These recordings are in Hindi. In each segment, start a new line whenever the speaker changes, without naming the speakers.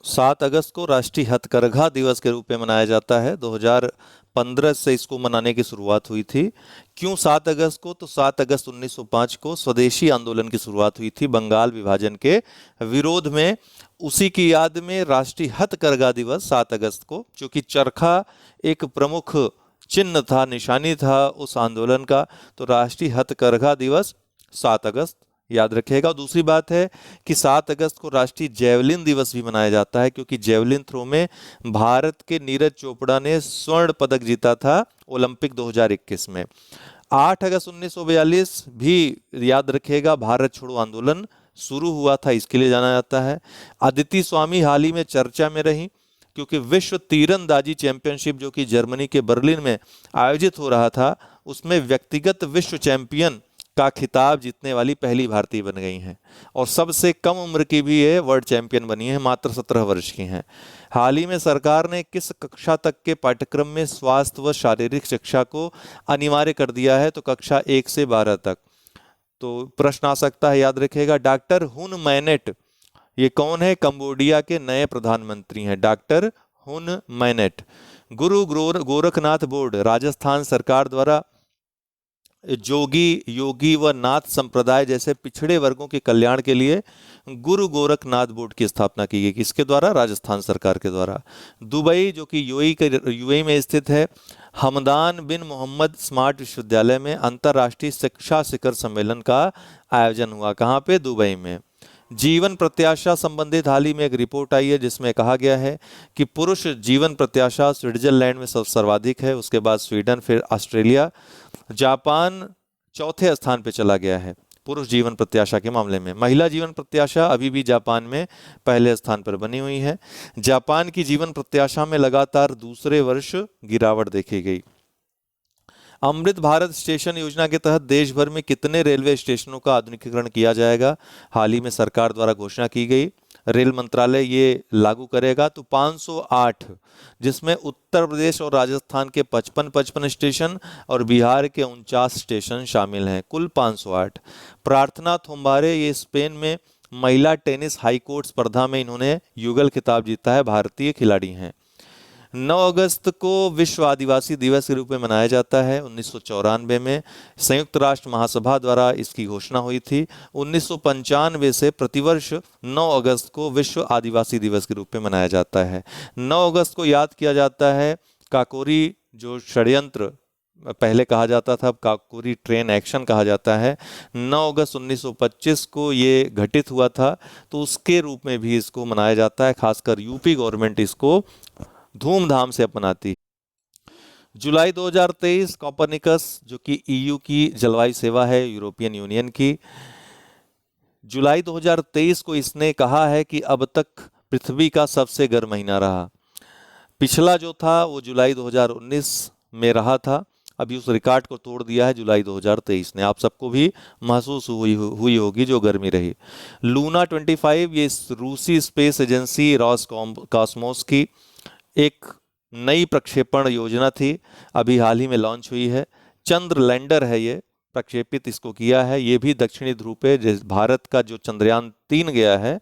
7 अगस्त को राष्ट्रीय हथकरघा दिवस के रूप में मनाया जाता है। 2015 से इसको मनाने की शुरुआत हुई थी। क्यों 7 अगस्त को? तो 7 अगस्त 1905 को स्वदेशी आंदोलन की शुरुआत हुई थी बंगाल विभाजन के विरोध में। उसी की याद में राष्ट्रीय हथकरघा दिवस 7 अगस्त को, क्योंकि चरखा एक प्रमुख चिन्ह था, निशानी था उस आंदोलन का, तो राष्ट्रीय हथकरघा दिवस 7 अगस्त याद रखिएगा। दूसरी बात है कि 7 अगस्त को राष्ट्रीय जेवलिन दिवस भी मनाया जाता है, क्योंकि जेवलिन थ्रो में भारत के नीरज चोपड़ा ने स्वर्ण पदक जीता था ओलंपिक 2021 में। 8 अगस्त 1942 भी याद रखिएगा, भारत छोड़ो आंदोलन शुरू हुआ था, इसके लिए जाना जाता है। अदिति स्वामी हाल ही में चर्चा में रही, क्योंकि विश्व तीरंदाजी चैंपियनशिप जो कि जर्मनी के बर्लिन में आयोजित हो रहा था, उसमें व्यक्तिगत विश्व चैंपियन का खिताब जीतने वाली पहली भारतीय बन गई हैं, और सबसे कम उम्र की भी ये वर्ल्ड चैंपियन बनी है, मात्र 17 वर्ष की हैं। हाल ही में सरकार ने किस कक्षा तक के पाठ्यक्रम में स्वास्थ्य व शारीरिक शिक्षा को अनिवार्य कर दिया है? तो कक्षा 1 से 12 तक। तो प्रश्न आ सकता है, याद रखिएगा, डॉक्टर हुन मैनेट, ये कौन है? कंबोडिया के नए प्रधानमंत्री हैं डॉक्टर हुन मैनेट। गुरु गोरखनाथ बोर्ड, राजस्थान सरकार द्वारा जोगी, योगी व नाथ संप्रदाय जैसे पिछड़े वर्गों के कल्याण के लिए गुरु गोरखनाथ बोर्ड की स्थापना की गई। किसके द्वारा? राजस्थान सरकार के द्वारा। दुबई, जो कि यूएई में स्थित है, हमदान बिन मोहम्मद स्मार्ट विश्वविद्यालय में अंतर्राष्ट्रीय शिक्षा शिखर सम्मेलन का आयोजन हुआ। कहाँ पे? दुबई में। जीवन प्रत्याशा संबंधित हाल ही में एक रिपोर्ट आई है, जिसमें कहा गया है कि पुरुष जीवन प्रत्याशा स्विट्जरलैंड में सर्वाधिक है, उसके बाद स्वीडन, फिर ऑस्ट्रेलिया, जापान चौथे स्थान पे चला गया है पुरुष जीवन प्रत्याशा के मामले में। महिला जीवन प्रत्याशा अभी भी जापान में पहले स्थान पर बनी हुई है। जापान की जीवन प्रत्याशा में लगातार दूसरे वर्ष गिरावट देखी गई। अमृत भारत स्टेशन योजना के तहत देश भर में कितने रेलवे स्टेशनों का आधुनिकीकरण किया जाएगा? हाल ही में सरकार द्वारा घोषणा की गई, रेल मंत्रालय ये लागू करेगा। तो 508, जिसमें उत्तर प्रदेश और राजस्थान के 55 स्टेशन और बिहार के 49 स्टेशन शामिल हैं, कुल 508। प्रार्थना थोम्बारे, ये स्पेन में महिला टेनिस हाईकोर्ट स्पर्धा में इन्होंने युगल खिताब जीता है, भारतीय खिलाड़ी हैं। 9 अगस्त को विश्व आदिवासी दिवस के रूप में मनाया जाता है। 1994 में संयुक्त राष्ट्र महासभा द्वारा इसकी घोषणा हुई थी। 1995 से प्रतिवर्ष 9 अगस्त को विश्व आदिवासी दिवस के रूप में मनाया जाता है। 9 अगस्त को याद किया जाता है काकोरी जो षड्यंत्र, पहले कहा जाता था, अब काकोरी ट्रेन एक्शन कहा जाता है। 9 अगस्त 1925 को ये घटित हुआ था, तो उसके रूप में भी इसको मनाया जाता है। खासकर यूपी गवर्नमेंट इसको धूमधाम से अपनाती। जुलाई 2023 कॉपरनिकस, जो कि ईयू की जलवायु सेवा है, यूरोपियन यूनियन की, जुलाई 2023 को इसने कहा है कि अब तक पृथ्वी का सबसे गर्म महीना रहा। पिछला जो था वो जुलाई 2019 में रहा था, अभी उस रिकॉर्ड को तोड़ दिया है जुलाई 2023 ने। आप सबको भी महसूस हुई होगी जो गर्मी रही। लूना 25, ये रूसी स्पेस एजेंसी रॉसकॉस्मोस की एक नई प्रक्षेपण योजना थी, अभी हाल ही में लॉन्च हुई है। चंद्र लैंडर है, ये प्रक्षेपित इसको किया है, ये भी दक्षिणी ध्रुव पे, भारत का जो चंद्रयान 3 गया है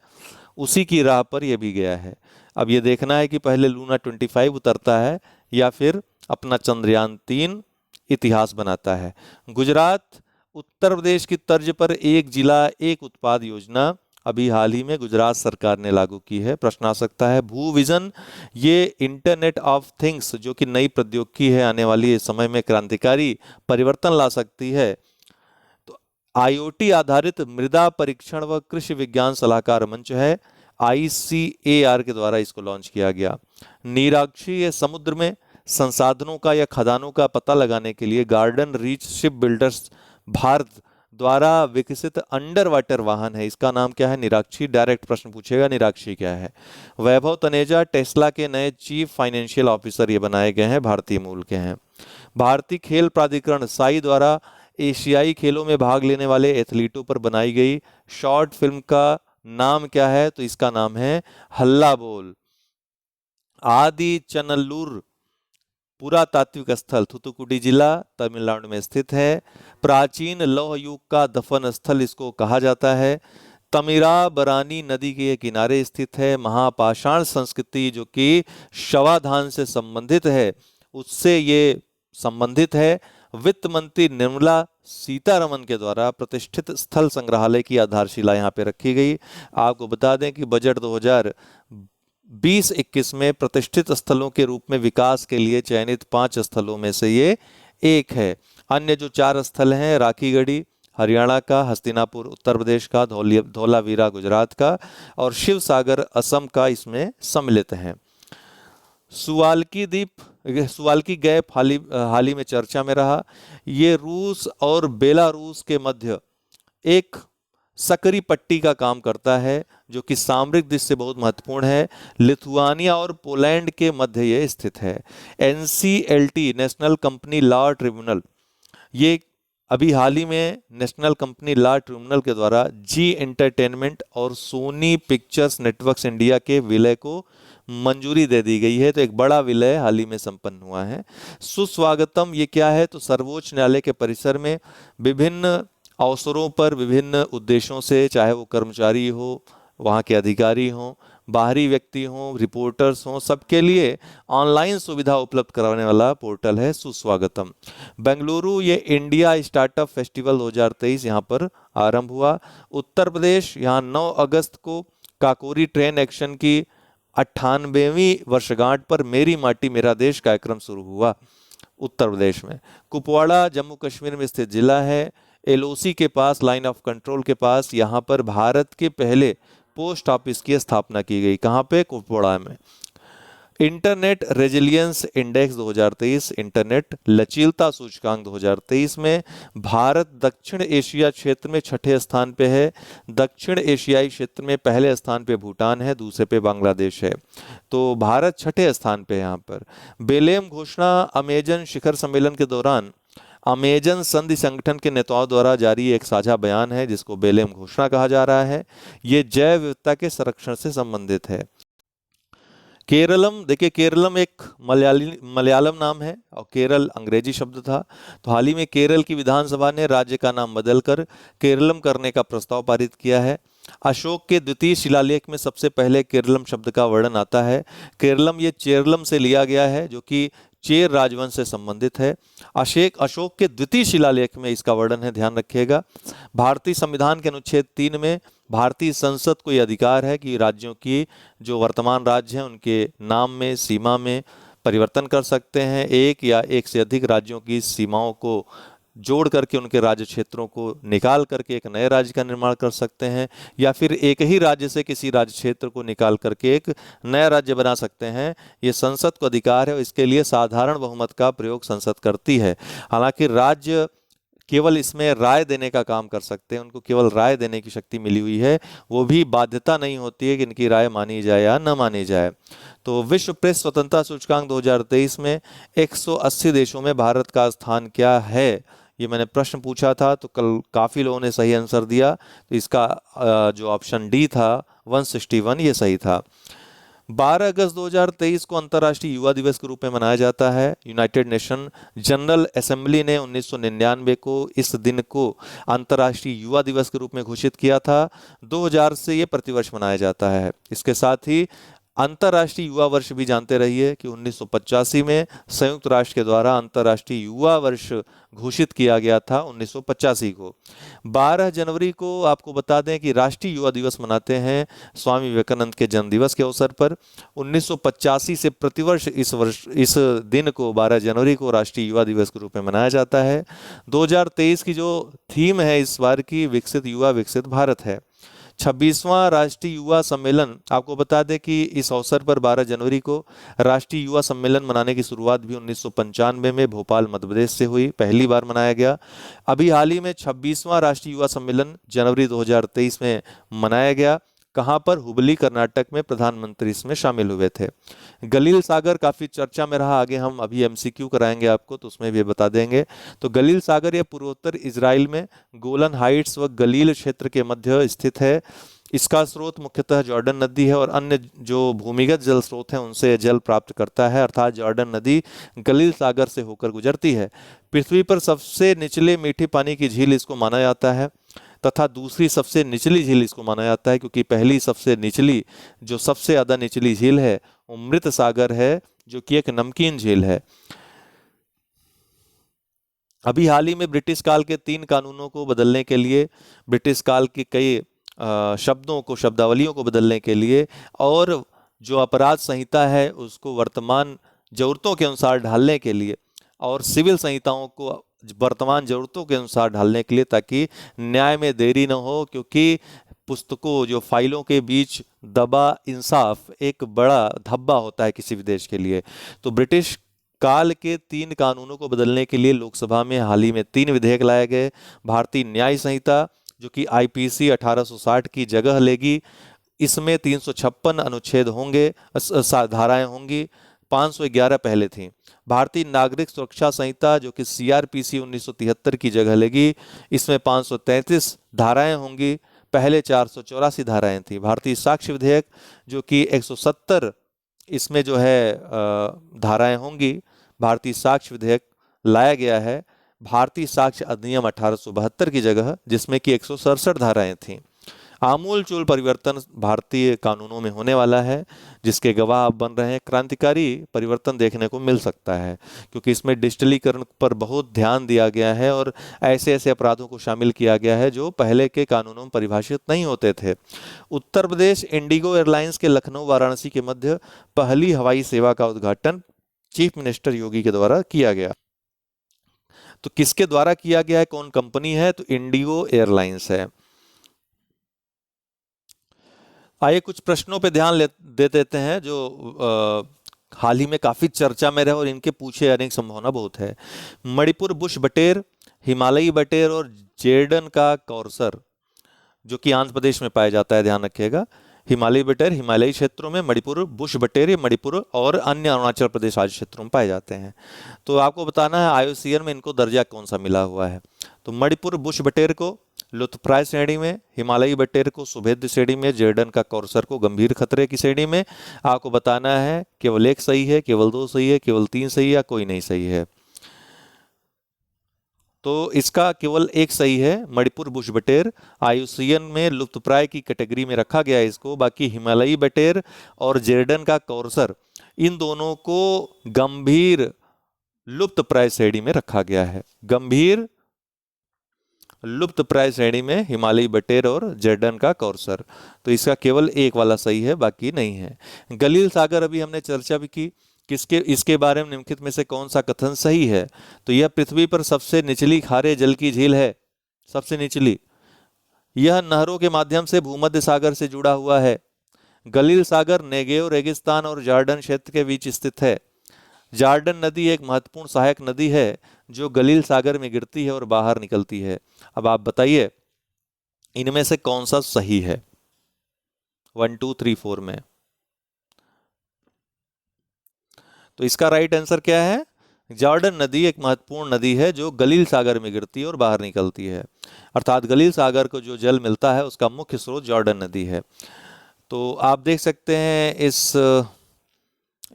उसी की राह पर ये भी गया है। अब ये देखना है कि पहले लूना 25 उतरता है या फिर अपना चंद्रयान 3 इतिहास बनाता है। गुजरात, उत्तर प्रदेश की तर्ज पर एक जिला एक उत्पाद योजना अभी हाल ही में गुजरात सरकार ने लागू की है। प्रश्न आ सकता है, भू विजन, ये इंटरनेट ऑफ थिंग्स जो कि नई प्रौद्योगिकी है, आने वाली समय में क्रांतिकारी परिवर्तन ला सकती है। तो आईओटी आधारित मृदा परीक्षण व कृषि विज्ञान सलाहकार मंच है, ICAR के द्वारा इसको लॉन्च किया गया। नीराक्षी, ये समुद्र में संसाधनों का या खदानों का पता लगाने के लिए garden reach ship builders Bharat द्वारा विकसित अंडर वाटर वाहन है। इसका नाम क्या है? निराक्षी। डायरेक्ट प्रश्न पूछेगा, निराक्षी क्या है? वैभव तनेजा, टेस्ला के नए चीफ फाइनेंशियल ऑफिसर ये बनाए गए हैं, भारतीय मूल के हैं। भारतीय खेल प्राधिकरण साई द्वारा एशियाई खेलों में भाग लेने वाले एथलीटों पर बनाई गई शॉर्ट फिल्म का नाम क्या है? तो इसका नाम है हल्ला बोल। आदि चनल्लूर पुरातात्विक स्थल थूथुकुडी जिला तमिलनाडु में स्थित है। प्राचीन लौह युग का दफन स्थल इसको कहा जाता है। तमिराबरानी नदी के किनारे स्थित है। महापाषाण संस्कृति जो कि शवाधान से संबंधित है, उससे ये संबंधित है। वित्त मंत्री निर्मला सीतारमन के द्वारा प्रतिष्ठित स्थल संग्रहालय की आधारशिला यहाँ पे रखी गई। आपको बता दें कि बजट 2020-21 में प्रतिष्ठित स्थलों के रूप में विकास के लिए चयनित 5 स्थलों में से ये एक है। अन्य जो 4 स्थल हैं, राखीगढ़ी हरियाणा का, हस्तिनापुर उत्तर प्रदेश का, धौलावीरा गुजरात का और शिव सागर असम का इसमें सम्मिलित हैं। सुवाल्की द्वीप, सुवाल्की गैप हाल ही में चर्चा में रहा। ये रूस और बेलारूस के मध्य एक सकरी पट्टी का काम करता है, जो कि सामरिक दृष्टि से बहुत महत्वपूर्ण है। लिथुआनिया और पोलैंड के मध्य ये स्थित है। NCLT national company law tribunal, ये अभी हाल ही में नेशनल कंपनी लॉ ट्रिब्यूनल के द्वारा जी एंटरटेनमेंट और सोनी पिक्चर्स नेटवर्क्स इंडिया के विलय को मंजूरी दे दी गई है। तो एक बड़ा विलय हाल ही में संपन्न हुआ है। सुस्वागतम ये क्या है? तो सर्वोच्च न्यायालय के परिसर में विभिन्न अवसरों पर विभिन्न उद्देश्यों से, चाहे वो कर्मचारी हो, वहाँ के अधिकारी हों, बाहरी व्यक्ति हों, रिपोर्टर्स हों, सबके लिए ऑनलाइन सुविधा उपलब्ध कराने वाला पोर्टल है सुस्वागतम। बेंगलुरु, ये इंडिया स्टार्टअप फेस्टिवल 2023 यहाँ पर आरंभ हुआ। उत्तर प्रदेश, यहाँ 9 अगस्त को काकोरी ट्रेन एक्शन की 98वीं वर्षगांठ पर मेरी माटी मेरा देश कार्यक्रम शुरू हुआ उत्तर प्रदेश में। कुपवाड़ा जम्मू कश्मीर में स्थित जिला है। LOC के पास, लाइन ऑफ कंट्रोल के पास, यहाँ पर भारत के पहले पोस्ट ऑफिस की स्थापना की गई। कहाँ पे? कुपवाड़ा में। इंटरनेट रेजिलियंस इंडेक्स 2023, इंटरनेट लचीलता सूचकांक 2023 में भारत दक्षिण एशिया क्षेत्र में 6ठे स्थान पे है। दक्षिण एशियाई क्षेत्र में पहले स्थान पे भूटान है, दूसरे पे बांग्लादेश है। तो भारत 6ठे स्थान पे यहाँ पर। बेलेम घोषणा अमेजन शिखर सम्मेलन के दौरान अमेजन संधि संगठन के नेताओं द्वारा जारी एक साझा बयान है, जिसको बेलेम घोषणा कहा जा रहा है। ये जैव विविधता के संरक्षण से संबंधित है। केरलम, देखिए केरलम एक मलयालम नाम है और केरल अंग्रेजी शब्द था। तो हाल ही में केरल की विधानसभा ने राज्य का नाम बदलकर केरलम करने का प्रस्ताव पारित किया है। अशोक के द्वितीय शिलालेख में सबसे पहले केरलम शब्द का वर्णन आता है। केरलम ये चेरलम से लिया गया है, जो कि चेर राजवंश से संबंधित है। अशोक के द्वितीय शिलालेख में इसका वर्णन है, ध्यान रखिएगा। भारतीय संविधान के अनुच्छेद 3 में भारतीय संसद को यह अधिकार है कि राज्यों की जो वर्तमान राज्य हैं उनके नाम में, सीमा में परिवर्तन कर सकते हैं। एक या एक से अधिक राज्यों की सीमाओं को जोड़ करके उनके राज्य क्षेत्रों को निकाल करके एक नए राज्य का निर्माण कर सकते हैं, या फिर एक ही राज्य से किसी राज्य क्षेत्र को निकाल करके एक नया राज्य बना सकते हैं। ये संसद को अधिकार है और इसके लिए साधारण बहुमत का प्रयोग संसद करती है। हालांकि राज्य केवल इसमें राय देने का काम कर सकते हैं, उनको केवल राय देने की शक्ति मिली हुई है, वो भी बाध्यता नहीं होती है कि इनकी राय मानी जाए या न मानी जाए। तो विश्व प्रेस स्वतंत्रता सूचकांक 2023 में 180 देशों में भारत का स्थान क्या है? ये मैंने प्रश्न पूछा था, तो कल काफ़ी लोगों ने सही आंसर दिया। तो इसका जो ऑप्शन डी था 161, ये सही था। 12 अगस्त 2023 को अंतर्राष्ट्रीय युवा दिवस के रूप में मनाया जाता है। यूनाइटेड नेशन जनरल असेंबली ने 1999 को इस दिन को अंतर्राष्ट्रीय युवा दिवस के रूप में घोषित किया था। 2000 से ये प्रतिवर्ष मनाया जाता है। इसके साथ ही अंतर्राष्ट्रीय युवा वर्ष भी जानते रहिए कि 1985 में संयुक्त राष्ट्र के द्वारा अंतर्राष्ट्रीय युवा वर्ष घोषित किया गया था 1985 को। 12 जनवरी को आपको बता दें कि राष्ट्रीय युवा दिवस मनाते हैं स्वामी विवेकानंद के जन्म दिवस के अवसर पर। 1985 से प्रतिवर्ष इस दिन को 12 जनवरी को राष्ट्रीय युवा दिवस के रूप में मनाया जाता है। 2023 की जो थीम है इस बार की, विकसित युवा विकसित भारत है। 26वां राष्ट्रीय युवा सम्मेलन, आपको बता दें कि इस अवसर पर 12 जनवरी को राष्ट्रीय युवा सम्मेलन मनाने की शुरुआत भी 1995 में भोपाल मध्य प्रदेश से हुई, पहली बार मनाया गया। अभी हाल ही में 26वां राष्ट्रीय युवा सम्मेलन जनवरी 2023 में मनाया गया। कहाँ पर? हुबली कर्नाटक में। प्रधानमंत्री इसमें शामिल हुए थे। गलील सागर काफ़ी चर्चा में रहा, आगे हम अभी MCQ कराएंगे आपको तो उसमें भी बता देंगे। तो गलील सागर यह पूर्वोत्तर इजराइल में गोलन हाइट्स व गलील क्षेत्र के मध्य स्थित है। इसका स्रोत मुख्यतः जॉर्डन नदी है और अन्य जो भूमिगत जल स्रोत हैं उनसे जल प्राप्त करता है, अर्थात जॉर्डन नदी गलील सागर से होकर गुजरती है। पृथ्वी पर सबसे निचले मीठे पानी की झील इसको माना जाता है। तथा दूसरी सबसे निचली झील इसको माना जाता है, क्योंकि पहली सबसे निचली, जो सबसे ज़्यादा निचली झील है वो मृत सागर है, जो कि एक नमकीन झील है। अभी हाल ही में ब्रिटिश काल के 3 कानूनों को बदलने के लिए, ब्रिटिश काल के कई शब्दों को, शब्दावलियों को बदलने के लिए, और जो अपराध संहिता है उसको वर्तमान ज़रूरतों के अनुसार ढालने के लिए, और सिविल संहिताओं को वर्तमान ज़रूरतों के अनुसार ढालने के लिए, ताकि न्याय में देरी न हो, क्योंकि पुस्तकों, जो फाइलों के बीच दबा इंसाफ एक बड़ा धब्बा होता है किसी भी देश के लिए। तो ब्रिटिश काल के 3 कानूनों को बदलने के लिए लोकसभा में हाल ही में 3 विधेयक लाए गए। भारतीय न्याय संहिता, जो कि आईपीसी 1860 की जगह लेगी, इसमें 356 अनुच्छेद होंगे, धाराएं होंगी, 511 पहले थी। भारतीय नागरिक सुरक्षा संहिता, जो कि सीआरपीसी 1973 की जगह लेगी, इसमें 533 धाराएं होंगी, पहले 484 धाराएं थी। भारतीय साक्ष्य विधेयक, जो कि 170 इसमें जो है धाराएं होंगी, भारतीय साक्ष्य विधेयक लाया गया है। भारतीय साक्ष्य अधिनियम 1872 की जगह, जिसमें कि 167 धाराएं थीं। आमूल चूल परिवर्तन भारतीय कानूनों में होने वाला है, जिसके गवाह अब बन रहे हैं। क्रांतिकारी परिवर्तन देखने को मिल सकता है, क्योंकि इसमें डिजिटलीकरण पर बहुत ध्यान दिया गया है और ऐसे ऐसे अपराधों को शामिल किया गया है जो पहले के कानूनों में परिभाषित नहीं होते थे। उत्तर प्रदेश इंडिगो एयरलाइंस के लखनऊ वाराणसी के मध्य पहली हवाई सेवा का उद्घाटन चीफ मिनिस्टर योगी के द्वारा किया गया। तो किसके द्वारा किया गया है, कौन कंपनी है? तो इंडिगो एयरलाइंस है। आइए कुछ प्रश्नों पे ध्यान दे देते हैं जो हाल ही में काफ़ी चर्चा में रहे और इनके पूछे जाने की संभावना बहुत है। मणिपुर बुश बटेर, हिमालयी बटेर और जेर्डन का कौरसर, जो कि आंध्र प्रदेश में पाया जाता है, ध्यान रखिएगा। हिमालयी बटेर हिमालयी क्षेत्रों में, मणिपुर बुश बटेर ये मणिपुर और अन्य अरुणाचल प्रदेश आदि क्षेत्रों में पाए जाते हैं। तो आपको बताना है IUCN में इनको दर्जा कौन सा मिला हुआ है। तो मणिपुर बुश बटेर को लुप्तप्राय श्रेणी में, हिमालयी बटेर को सुभेद्य श्रेणी में, जेर्डन का कौरसर को गंभीर खतरे की श्रेणी में। आपको बताना है केवल 1 सही है, केवल 2 सही है, केवल 3 सही है, या कोई नहीं सही है। तो इसका केवल 1 सही है। मणिपुर बुश बटेर IUCN में लुप्तप्राय की कैटेगरी में रखा गया है इसको। बाकी हिमालयी बटेर और जेर्डन का कौरसर, इन दोनों को गंभीर लुप्तप्राय श्रेणी में रखा गया है। गंभीर लुप्तप्राय श्रेणी में हिमालयी बटेर और जेर्डन का कौरसर। तो इसका केवल 1 वाला सही है, बाकी नहीं है। गलील सागर अभी हमने चर्चा भी की, किसके, इसके बारे में निम्नलिखित में से कौन सा कथन सही है? तो यह पृथ्वी पर सबसे निचली खारे जल की झील है, सबसे निचली। यह नहरों के माध्यम से भूमध्य सागर से जुड़ा हुआ है। गलील सागर नेगेव रेगिस्तान और जॉर्डन क्षेत्र के बीच स्थित है। जॉर्डन नदी एक महत्वपूर्ण सहायक नदी है जो गलील सागर में गिरती है और बाहर निकलती है। अब आप बताइए इनमें से कौन सा सही है 1 2 3 4 में? तो इसका राइट आंसर क्या है? जॉर्डन नदी एक महत्वपूर्ण नदी है जो गलील सागर में गिरती है और बाहर निकलती है। अर्थात गलील सागर को जो जल मिलता है उसका मुख्य स्रोत जॉर्डन नदी है। तो आप देख सकते हैं इस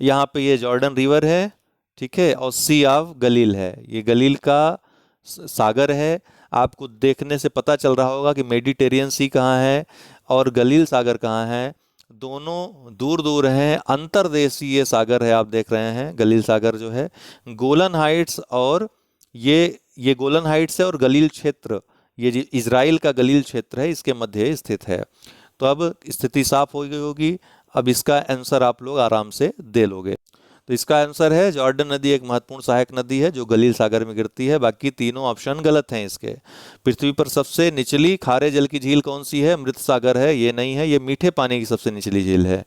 यहाँ पे ये जॉर्डन रिवर है, ठीक है, और सी ऑफ गलील है। ये गलील का सागर है। आपको देखने से पता चल रहा होगा कि मेडिटेरियन सी कहाँ है और गलील सागर कहाँ है। दोनों दूर दूर हैं, अंतर्देशीय सागर है। आप देख रहे हैं गलील सागर जो है गोलन हाइट्स, और ये गोलन हाइट्स है और गलील क्षेत्र, ये इजराइल का गलील क्षेत्र है, इसके मध्य स्थित है। तो अब स्थिति साफ हो गई होगी। अब इसका आंसर आप लोग आराम से दे लोगे। तो इसका आंसर है जॉर्डन नदी एक महत्वपूर्ण सहायक नदी है जो गलील सागर में गिरती है। बाकी तीनों ऑप्शन गलत हैं इसके। पृथ्वी पर सबसे निचली खारे जल की झील कौन सी है? मृत सागर है, ये नहीं है, ये मीठे पानी की सबसे निचली झील है।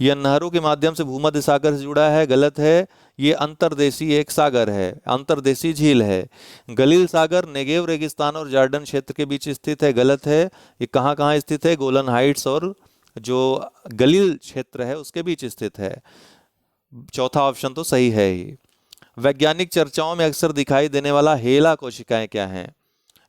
यह नहरों के माध्यम से भूमध्य सागर से जुड़ा है, गलत है। ये अंतर्देशीय एक सागर है, अंतर्देशीय झील है। गलील सागर नेगेव रेगिस्तान और जॉर्डन क्षेत्र के बीच स्थित है, गलत है। ये कहाँ कहाँ स्थित है? गोलन हाइट्स और जो गलील क्षेत्र है उसके बीच स्थित है। चौथा ऑप्शन तो सही है ही। वैज्ञानिक चर्चाओं में अक्सर दिखाई देने वाला हेला कोशिकाएं क्या हैं?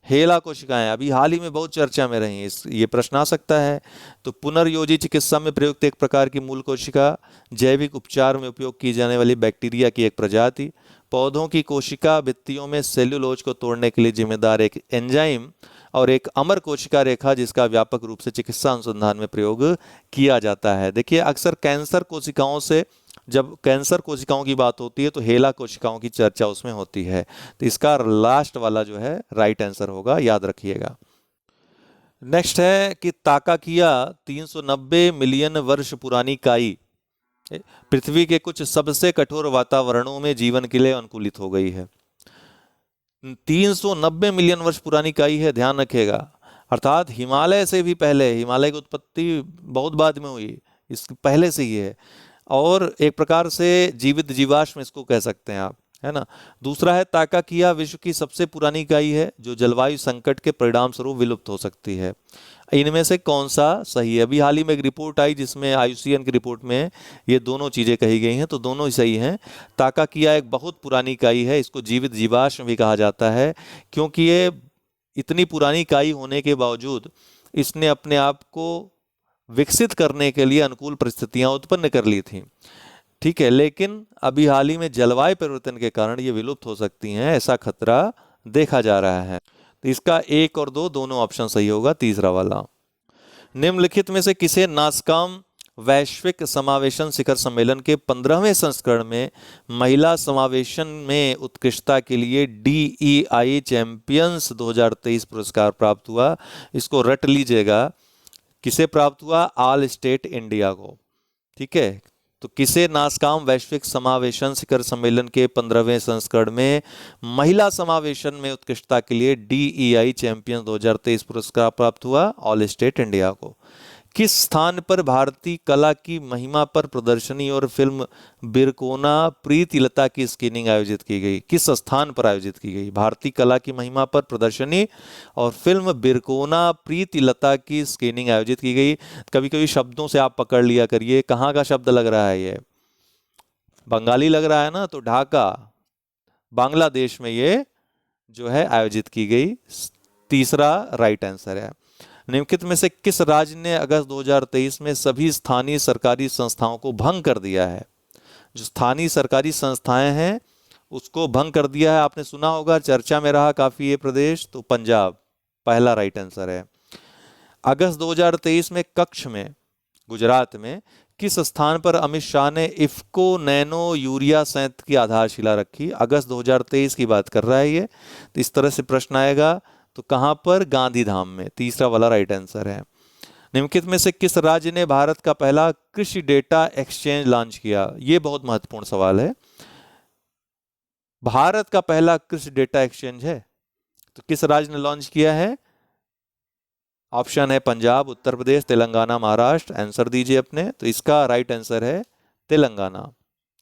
हेला कोशिकाएं अभी हाल ही में बहुत चर्चा में रही। ये प्रश्न आ सकता है। तो पुनर्योजी चिकित्सा में प्रयुक्त एक प्रकार की मूल कोशिका, जैविक उपचार में उपयोग की जाने वाली बैक्टीरिया की एक प्रजाति, पौधों की कोशिका भित्तियों में सेल्यूलोज को तोड़ने के लिए जिम्मेदार एक एंजाइम और एक अमर कोशिका रेखा जिसका व्यापक रूप से चिकित्सा अनुसंधान में प्रयोग किया जाता है। देखिए अक्सर कैंसर कोशिकाओं से, जब कैंसर कोशिकाओं की बात होती है तो हेला कोशिकाओं की चर्चा उसमें होती है। तो इसका लास्ट वाला जो है राइट आंसर होगा, याद रखिएगा। नेक्स्ट है कि ताकाकिया 390 मिलियन वर्ष पुरानी काई पृथ्वी के कुछ सबसे कठोर वातावरणों में जीवन के लिए अनुकूलित हो गई है। 390 मिलियन वर्ष पुरानी काई है, ध्यान रखिएगा। अर्थात हिमालय से भी पहले, हिमालय की उत्पत्ति बहुत बाद में हुई, इसके पहले से ही है, और एक प्रकार से जीवित जीवाश्म इसको कह सकते हैं आप, है ना। दूसरा है ताकाकिया विश्व की सबसे पुरानी इकाई है जो जलवायु संकट के परिणाम स्वरूप विलुप्त हो सकती है। इनमें से कौन सा सही है? अभी हाल ही में एक रिपोर्ट आई जिसमें IUCN की रिपोर्ट में ये दोनों चीज़ें कही गई हैं, तो दोनों ही सही हैं। ताकाकिया एक बहुत पुरानी इकाई है, इसको जीवित जीवाश्म भी कहा जाता है, क्योंकि ये इतनी पुरानी इकाई होने के बावजूद इसने अपने आप को विकसित करने के लिए अनुकूल परिस्थितियां उत्पन्न कर ली थी, ठीक है। लेकिन अभी हाल ही में जलवायु परिवर्तन के कारण ये विलुप्त हो सकती हैं, ऐसा खतरा देखा जा रहा है। तो इसका 1 और 2 दोनों ऑप्शन सही होगा, तीसरा वाला। निम्नलिखित में से किसे नासकाम वैश्विक समावेशन शिखर सम्मेलन के 15वें संस्करण में महिला समावेशन में उत्कृष्टता के लिए DEI चैंपियंस 2023 पुरस्कार प्राप्त हुआ? इसको रट लीजिएगा, किसे प्राप्त हुआ? ऑल स्टेट इंडिया को, ठीक है। तो किसे नासकाम वैश्विक समावेशन शिखर सम्मेलन के 15वें संस्करण में महिला समावेशन में उत्कृष्टता के लिए DEI चैंपियन 2023 पुरस्कार प्राप्त हुआ? ऑल स्टेट इंडिया को। किस स्थान पर भारतीय कला की महिमा पर प्रदर्शनी और फिल्म बिरकोना प्रीतिलता की स्क्रीनिंग आयोजित की गई? किस स्थान पर आयोजित की गई? भारतीय कला की महिमा पर प्रदर्शनी और फिल्म बिरकोना प्रीतिलता की स्क्रीनिंग आयोजित की गई। कभी कभी शब्दों से आप पकड़ लिया करिए, कहाँ का शब्द लग रहा है? ये बंगाली लग रहा है ना, तो ढाका बांग्लादेश में ये जो है आयोजित की गई। तीसरा राइट आंसर है। निम्नलिखित में से किस राज्य ने अगस्त 2023 में सभी स्थानीय सरकारी संस्थाओं को भंग कर दिया है? जो स्थानीय सरकारी संस्थाएं हैं उसको भंग कर दिया है, आपने सुना होगा, चर्चा में रहा काफी ये प्रदेश, तो पंजाब पहला राइट आंसर है। अगस्त 2023 में कच्छ में, गुजरात में किस स्थान पर अमित शाह ने इफ्को नैनो यूरिया संयंत्र की आधारशिला रखी? अगस्त 2023 की बात कर रहा है ये, तो इस तरह से प्रश्न आएगा। तो कहां पर? गांधीधाम में, तीसरा वाला राइट आंसर है। निम्नलिखित में से किस राज्य ने भारत का पहला कृषि डेटा एक्सचेंज लॉन्च किया? यह बहुत महत्वपूर्ण सवाल है। भारत का पहला कृषि डेटा एक्सचेंज है, तो किस राज्य ने लॉन्च किया है? ऑप्शन है पंजाब, उत्तर प्रदेश, तेलंगाना, महाराष्ट्र। आंसर दीजिए अपने। तो इसका राइट आंसर है तेलंगाना,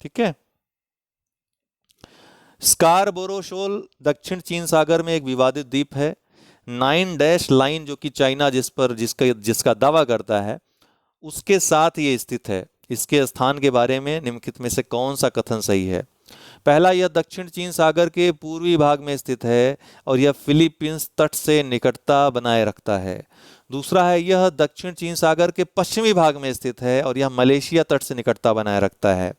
ठीक है। स्कारबोरो शोल दक्षिण चीन सागर में एक विवादित द्वीप है। 9 डैश लाइन जो कि चाइना जिसका दावा करता है उसके साथ ये स्थित है। इसके स्थान के बारे में निम्नलिखित में से कौन सा कथन सही है? पहला, यह दक्षिण चीन सागर के पूर्वी भाग में स्थित है और यह फिलीपींस तट से निकटता बनाए रखता है। दूसरा है, यह दक्षिण चीन सागर के पश्चिमी भाग में स्थित है और यह मलेशिया तट से निकटता बनाए रखता है।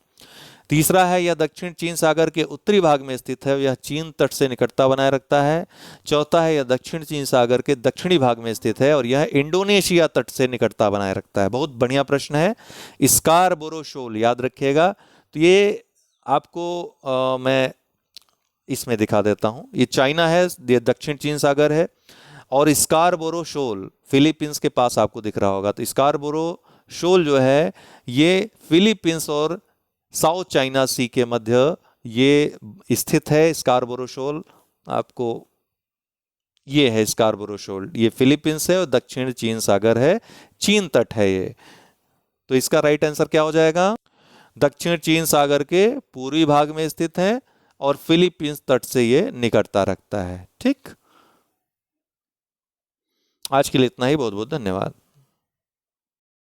तीसरा है, यह दक्षिण चीन सागर के उत्तरी भाग में स्थित है और यह चीन तट से निकटता बनाए रखता है। चौथा है, यह दक्षिण चीन सागर के दक्षिणी भाग में स्थित है और यह इंडोनेशिया तट से निकटता बनाए रखता है। बहुत बढ़िया प्रश्न है। स्कारबोरो शोल याद रखिएगा। तो ये आपको मैं इसमें दिखा देता हूं। ये चाइना है, ये दक्षिण चीन सागर है, और स्कारबोरो शोल फिलीपींस के पास आपको दिख रहा होगा। तो स्कारबोरो शोल जो है ये फिलीपींस और साउथ चाइना सी के मध्य ये स्थित है। स्कारबोरो शोल आपको ये है, स्कारबोरो शोल ये फिलीपींस है और दक्षिण चीन सागर है, चीन तट है ये। तो इसका राइट आंसर क्या हो जाएगा? दक्षिण चीन सागर के पूर्वी भाग में स्थित है और फिलीपींस तट से ये निकटता रखता है, ठीक। आज के लिए इतना ही, बहुत बहुत धन्यवाद।